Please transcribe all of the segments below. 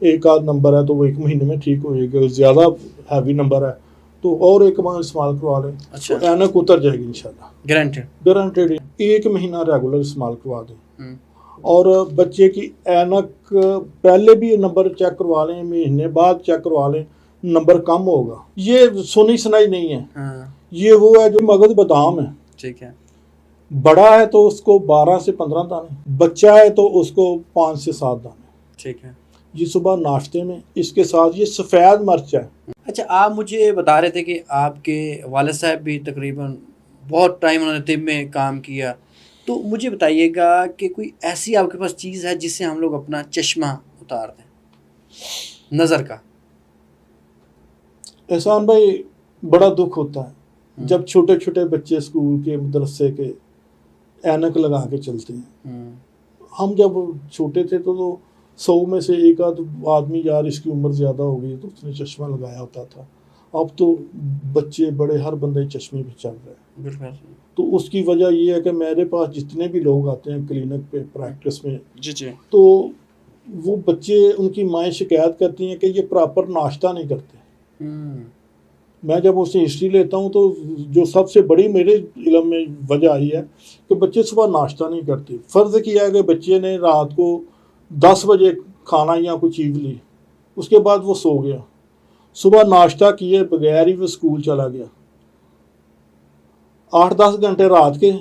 एक आध नंबर है तो वो 1 महीने में ठीक हो जाएगी, ज़्यादा हैवी नंबर है तो और एक बार इस्तेमाल करवा लें। अच्छा। तो ऐनक उतर जाएगी इंशाल्लाह, गारंटेड। 1 महीना रेगुलर इस्तेमाल करवा दें। और बच्चे की ऐनक पहले भी नंबर चेक करवा लें, महीने बाद चेक करवा लें, नंबर कम होगा। ये सुनी सुनाई नहीं है। ये वो है जो मगध बादाम है। ठीक है। बड़ा है तो उसको 12 से 15 दाने, बच्चा है तो उसको 5 से 7 दाने। ठीक है। ये सुबह नाश्ते में, इसके साथ ये सफ़ेद मिर्च है। अच्छा, आप मुझे बता रहे थे कि आपके वालिद साहब भी तकरीबन बहुत टाइम उन्होंने तिब में काम किया, तो मुझे बताइएगा कि कोई ऐसी आपके पास चीज़ है जिससे हम लोग अपना चश्मा उतार दें नज़र का? एहसान भाई, बड़ा दुख होता है जब छोटे छोटे बच्चे स्कूल के मदरसे के ऐनक लगा के चलते हैं। हम जब छोटे थे तो 100 में से एक आध आदमी, यार इसकी उम्र ज़्यादा हो गई तो उसने चश्मा लगाया होता था। अब तो बच्चे बड़े हर बंदे चश्मे पे चल रहे हैं। तो उसकी वजह ये है कि मेरे पास जितने भी लोग आते हैं क्लिनिक पे प्रैक्टिस में, जी, तो वो बच्चे, उनकी माएँ शिकायत करती हैं कि ये प्रॉपर नाश्ता नहीं करते। मैं जब उससे हिस्ट्री लेता हूँ तो जो सबसे बड़ी मेरे इल्म में वजह आई है कि बच्चे सुबह नाश्ता नहीं करते। फ़र्ज़ किया है कि बच्चे ने रात को 10 बजे खाना या कोई चीज़ ली, उसके बाद वो सो गया, सुबह नाश्ता किए बगैर ही वो स्कूल चला गया। 8-10 घंटे रात के,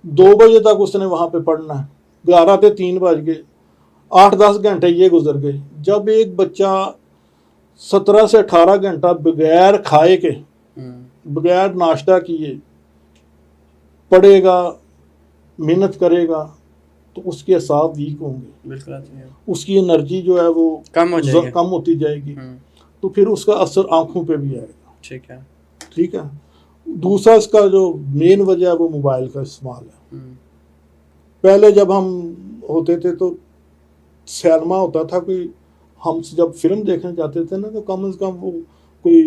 2 बजे तक उसने वहाँ पे पढ़ना है, घर आते 3 बज गए, 8-10 घंटे ये गुजर गए। जब एक बच्चा 17 से 18 घंटा बगैर खाए के, बगैर नाश्ता किए पढ़ेगा, मेहनत करेगा, तो उसके असाब वीक होंगे, उसकी एनर्जी जो है वो कम होती जाएगी, तो फिर उसका असर आंखों पे भी आएगा। ठीक है। दूसरा इसका जो मेन वजह है वो मोबाइल का इस्तेमाल है। पहले जब हम होते थे तो सिनेमा होता था, कोई हम जब फिल्म देखने जाते थे ना तो कम से कम वो कोई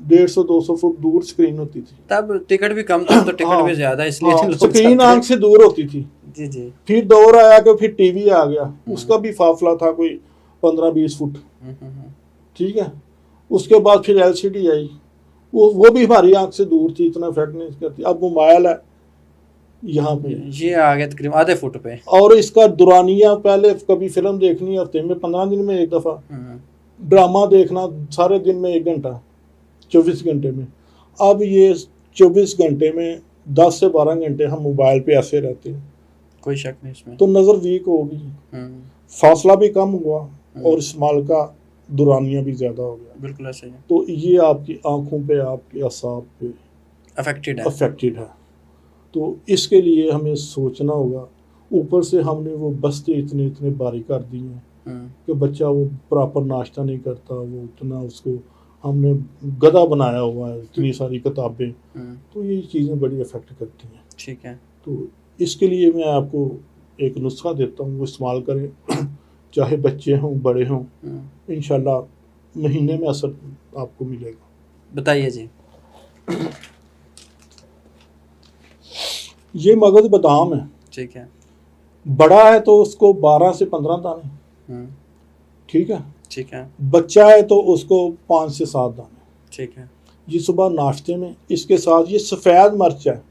150-200 फुट दूर स्क्रीन होती थी। तब टिकट भी कम था तो टिकट भी ज्यादा, इसलिए स्क्रीन आंख से दूर होती थी। जी। फिर दौर आया कि फिर टीवी आ गया, उसका भी फासला था कोई 15-20 फुट। ठीक है। उसके बाद फिर LCD आई, वो भी हमारी आंख से दूर थी, इतना इफेक्ट नहीं करती। अब मोबाइल है यहाँ पे, ये आ गया तकरीबन आधे फुट पे, और इसका दुरानिया, पहले कभी फिल्म देखनी हफ्ते में 15 दिन में एक दफ़ा, ड्रामा देखना सारे दिन में 1 घंटा, 24 घंटे में। अब ये 24 घंटे में 10 से 12 घंटे हम मोबाइल पे ऐसे रहते हैं, कोई शक नहीं इसमें। तो नज़र वीक होगी, फासला भी कम हुआ और इस्तेमाल का दुरानिया भी ज़्यादा हो गया। बिल्कुल ऐसे ही। तो ये आपकी आँखों पे, आपके असाब पे अफेक्टेड है। तो इसके लिए हमें सोचना होगा। ऊपर से हमने वो बस्ते इतने बारी कर दी हैं कि बच्चा वो प्रॉपर नाश्ता नहीं करता, वो इतना उसको हमने गधा बनाया हुआ है, इतनी सारी किताबें, तो ये चीज़ें बड़ी अफेक्ट करती हैं। ठीक है। तो इसके लिए मैं आपको एक नुस्खा देता हूँ, वो इस्तेमाल करें, चाहे बच्चे हों बड़े हों, इंशाल्लाह महीने में असर आपको मिलेगा। बताइए जी। ये मगध बादाम है। ठीक है। बड़ा है तो उसको 12 से 15 दाने। ठीक है। बच्चा है तो उसको 5 से 7 दाने। ठीक है। ये सुबह नाश्ते में, इसके साथ ये सफ़ेद मिर्च है,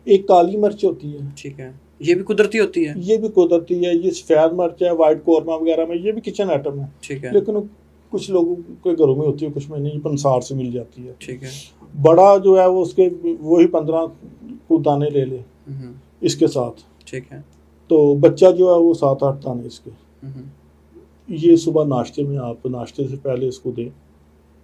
एक काली मिर्च होती है। ठीक है। ये भी कुदरती होती है? ये भी कुदरती है। ये सफ़ेद मिर्च है, वाइट कौरमा वगैरह में, ये भी किचन आइटम है। ठीक है। लेकिन कुछ लोगों के घरों में होती है, कुछ में नहीं, पंसार से मिल जाती है। ठीक है। बड़ा जो है वो उसके वही 15 को दाने ले ले इसके साथ। ठीक है। तो बच्चा जो है वो 7-8 दाने इसके। ये सुबह नाश्ते में, आप नाश्ते से पहले इसको दें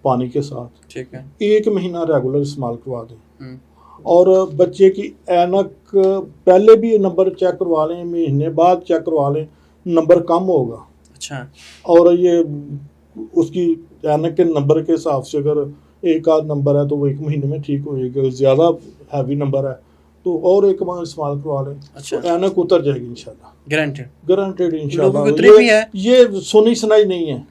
पानी के साथ। ठीक है। 1 महीना रेगुलर इस्तेमाल करवा दें। और बच्चे की ऐनक पहले भी नंबर चेक करवा लें, महीने बाद चेक करवा लें, नंबर कम होगा। अच्छा। और ये उसकी ऐनक के नंबर के हिसाब से अगर एक आध नंबर है तो वो 1 महीने में ठीक हो जाएगी, ज़्यादा हैवी नंबर है तो और एक बार इस्तेमाल करवा लें। अच्छा। तो ऐनक उतर जाएगी इंशाल्लाह, गारंटेड इंशाल्लाह। ये सुनी सुनाई नहीं है।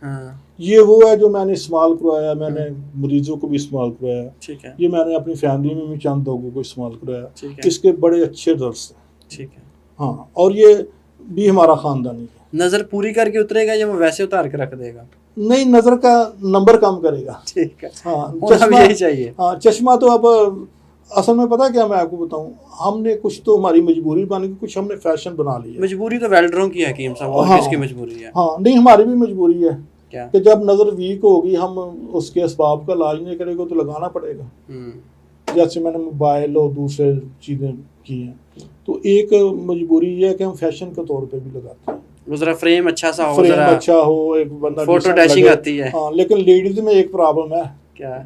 ये वो है जो मैंने इस्तेमाल करवाया, मैंने मरीजों को भी इस्तेमाल करवाया। ठीक है। ये मैंने अपनी फैमिली में भी चंद लोगों को इस्तेमाल करवाया, इसके बड़े अच्छे रिजल्ट्स हैं। ठीक है। हाँ, और ये भी हमारा ख़ानदानी है। नजर पूरी करके उतरेगा या वो वैसे उतार के रख देगा? नहीं, नज़र का नंबर कम करेगा। ठीक है, हाँ, होना भी यही चाहिए। हाँ, चश्मा तो अब असल में पता क्या, मैं आपको बताऊं, हमने कुछ तो हमारी मजबूरी बन गई, कुछ हमने फैशन बना लिया। मजबूरी तो वेल्डरों की है हकीम साहब, और हाँ, किसकी मजबूरी है? हाँ, नहीं, हमारी भी मजबूरी है क्या? कि जब नज़र वीक होगी हम उसके असबाब का इलाज नहीं करेंगे तो लगाना पड़ेगा। जैसे मैंने मोबाइल और दूसरे चीज़ें की हैं, तो एक मजबूरी ये है कि हम फैशन के तौर पे भी लगाते हैं। वो जरा फ्रेम अच्छा सा हो, फ्रेम जरा अच्छा हो, एक बंदा फोटो decent डैशिंग लगे। आती है। हाँ, लेकिन लेडीज में एक प्रॉब्लम है क्या?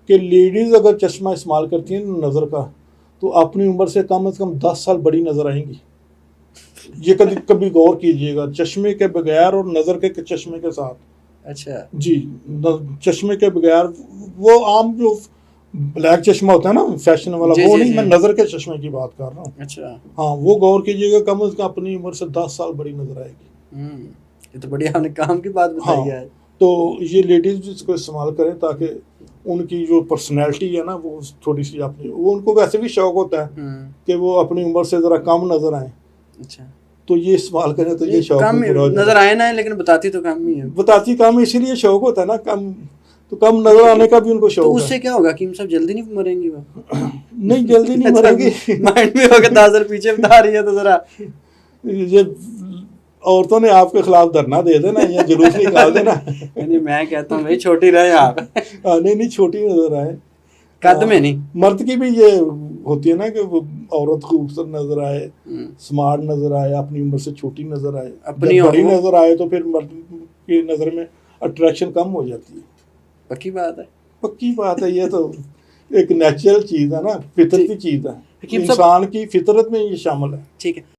कि लेडीज अगर चश्मा इस्तेमाल करती हैं नज़र का, तो अपनी उम्र से कम 10 साल बड़ी नज़र आएंगी। ये कभी कभी गौर कीजिएगा, चश्मे के बगैर और नज़र के चश्मे के साथ। अच्छा जी, चश्मे के बगैर, वो आम जो ब्लैक चश्मा होता है ना फैशन वाला, जी, वो जी, नहीं, जी। मैं नज़र के चश्मे की बात कर रहा हूँ। अच्छा। हाँ, वो गौर कीजिएगा, कम से कम अपनी उम्र से 10 साल बड़ी नज़र आएगी। ये तो बढ़िया हमने काम की बात बताई हाँ, है। तो ये लेडीज इसको इस्तेमाल करें ताकि उनकी जो पर्सनैलिटी है ना वो थोड़ी सी अपनी, वो उनको वैसे भी शौक होता है कि वो अपनी उम्र से ज़रा कम नज़र आए। अच्छा, तो ये इस्तेमाल करें तो ये शौक कम भी पूरा हो नजर जाएगा। आए ना, लेकिन बताती तो कम ही है। बताती कम, इसीलिए शौक होता है ना कम, तो कम नज़र आने का भी उनको तो शौक उससे है। क्या होगा हकीम साहब, जल्दी नहीं मरेंगी वो? नहीं, जल्दी नहीं मरेंगी। माइंड में होगा दादर पीछे बता रही है तो जरा ये औरतों ने आपके खिलाफ धरना दे देना या जुलूस निकाल देना। नहीं, मैं कहता हूँ भाई छोटी रहे आप। नहीं, छोटी नजर आए, कद में नहीं। मर्द की भी ये होती है ना कि वो औरत खूबसूरत नजर आए, स्मार्ट नजर आए, अपनी उम्र से छोटी नजर आए। अपनी जब बड़ी नजर आए तो फिर मर्द की नजर में अट्रैक्शन कम हो जाती है। पक्की बात है, पक्की बात है, ये तो एक नेचुरल चीज़ है ना, फितरती चीज़ है, हकीम साहब- इंसान की फितरत में ये शामिल है। ठीक है।